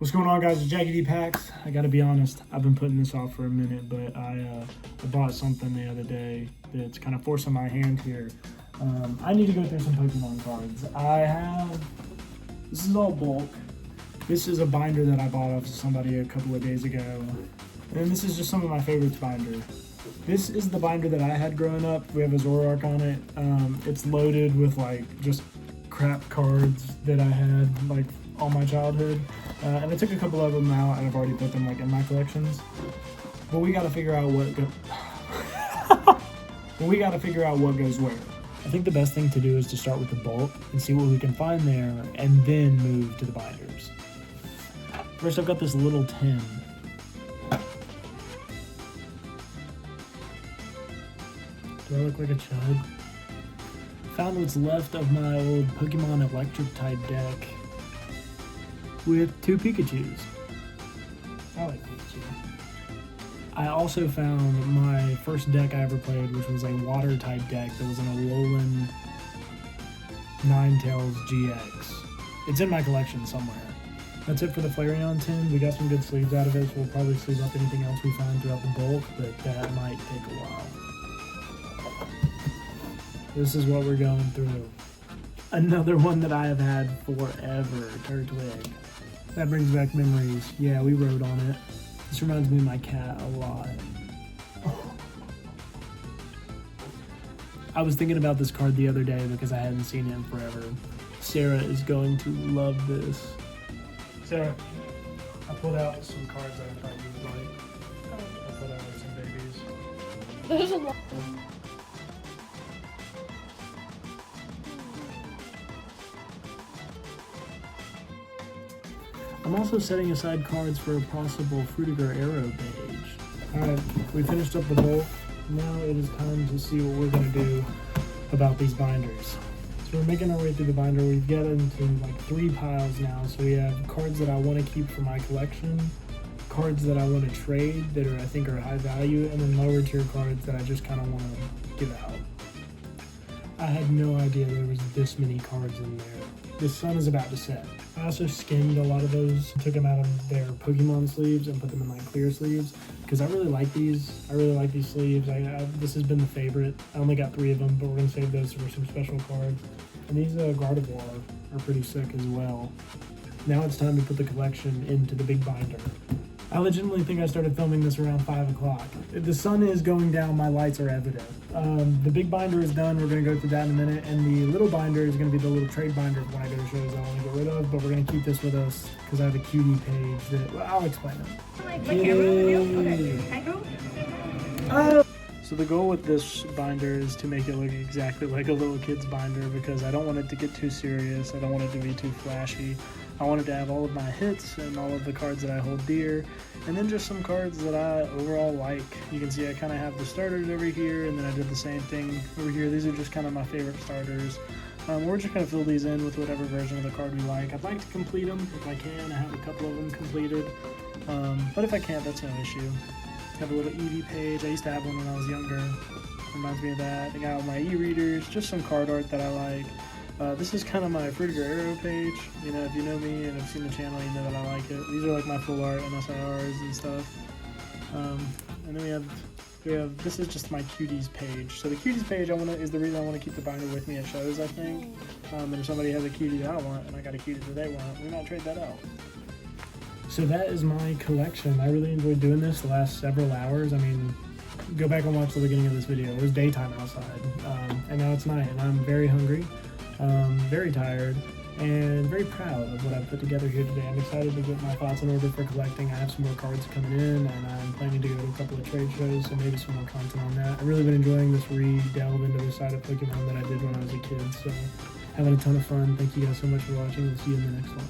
What's going on, guys? It's Jackie D Packs. I gotta be honest, I've been putting this off for a minute, but I bought something the other day that's kind of forcing my hand here. I need to go through some Pokemon cards. This is all bulk. This is a binder that I bought off of somebody a couple of days ago. And this is just some of my favorites binder. This is the binder that I had growing up. We have a Zoroark on it. It's loaded with like just crap cards that I had like all my childhood. And I took a couple of them out and I've already put them like in my collections. But we gotta figure out what goes where. I think the best thing to do is to start with the bulk and see what we can find there and then move to the binders. First, I've got this little tin. Do I look like a chud? Found what's left of my old Pokemon Electric type deck with 2 Pikachus. I like Pikachu. I also found my first deck I ever played, which was a water type deck that was an Alolan Ninetales GX. It's in my collection somewhere. That's it for the Flareon tin. We got some good sleeves out of it, so we'll probably sleeve up anything else we find throughout the bulk, but that might take a while. This is what we're going through. Another one that I have had forever, Turtwig. That brings back memories. Yeah, we rode on it. This reminds me of my cat a lot. I was thinking about this card the other day because I hadn't seen it in forever. Sarah is going to love this. Sarah, I pulled out some cards that I thought you would like. I pulled out some babies. There's a lot. I'm also setting aside cards for a possible Fruitiger Arrow page. Alright, we finished up the bulk. Now it is time to see what we're going to do about these binders. So we're making our way through the binder. We've got into like 3 piles now. So we have cards that I want to keep for my collection, cards that I want to trade that I think are high value, and then lower tier cards that I just kind of want to give out. I had no idea there was this many cards in there. The sun is about to set. I also skimmed a lot of those, took them out of their Pokemon sleeves and put them in like clear sleeves because I really like these. I really like these sleeves. This has been the favorite. I only got 3 of them, but we're gonna save those for some special cards. And these Gardevoir are pretty sick as well. Now it's time to put the collection into the big binder. I legitimately think I started filming this around 5 o'clock. If the sun is going down, my lights are evident. The big binder is done. We're going to go through that in a minute. And the little binder is going to be the little trade binder when I go to shows I want to get rid of. But we're going to keep this with us because I have a cutie page that, well, I'll explain it. So the goal with this binder is to make it look exactly like a little kid's binder because I don't want it to get too serious. I don't want it to be too flashy. I wanted to have all of my hits and all of the cards that I hold dear, and then just some cards that I overall like. You can see I kind of have the starters over here, and then I did the same thing over here. These are just kind of my favorite starters. We're just going to fill these in with whatever version of the card we like. I'd like to complete them if I can. I have a couple of them completed, but if I can't, that's no issue. I have a little Eevee page. I used to have one when I was younger. Reminds me of that. I got all my e-readers, just some card art that I like. This is kind of my Fruitiger Arrow page. You know, if you know me and have seen the channel, you know that I like it. These are like my full art MSIRs and stuff. And then we have this is just my cuties page. So the cuties page is the reason I want to keep the binder with me at shows, I think. And if somebody has a cutie that I want and I got a cutie that they want, we might trade that out. So that is my collection. I really enjoyed doing this the last several hours. I mean, go back and watch the beginning of this video. It was daytime outside, and now it's night, and I'm very hungry. Very tired and very proud of what I've put together here today. I'm excited to get my thoughts in order for collecting. I have some more cards coming in and I'm planning to go to a couple of trade shows, so maybe some more content on that. I've really been enjoying this re-delve into the side of Pokemon that I did when I was a kid, so having a ton of fun. Thank you guys so much for watching. We'll see you in the next one.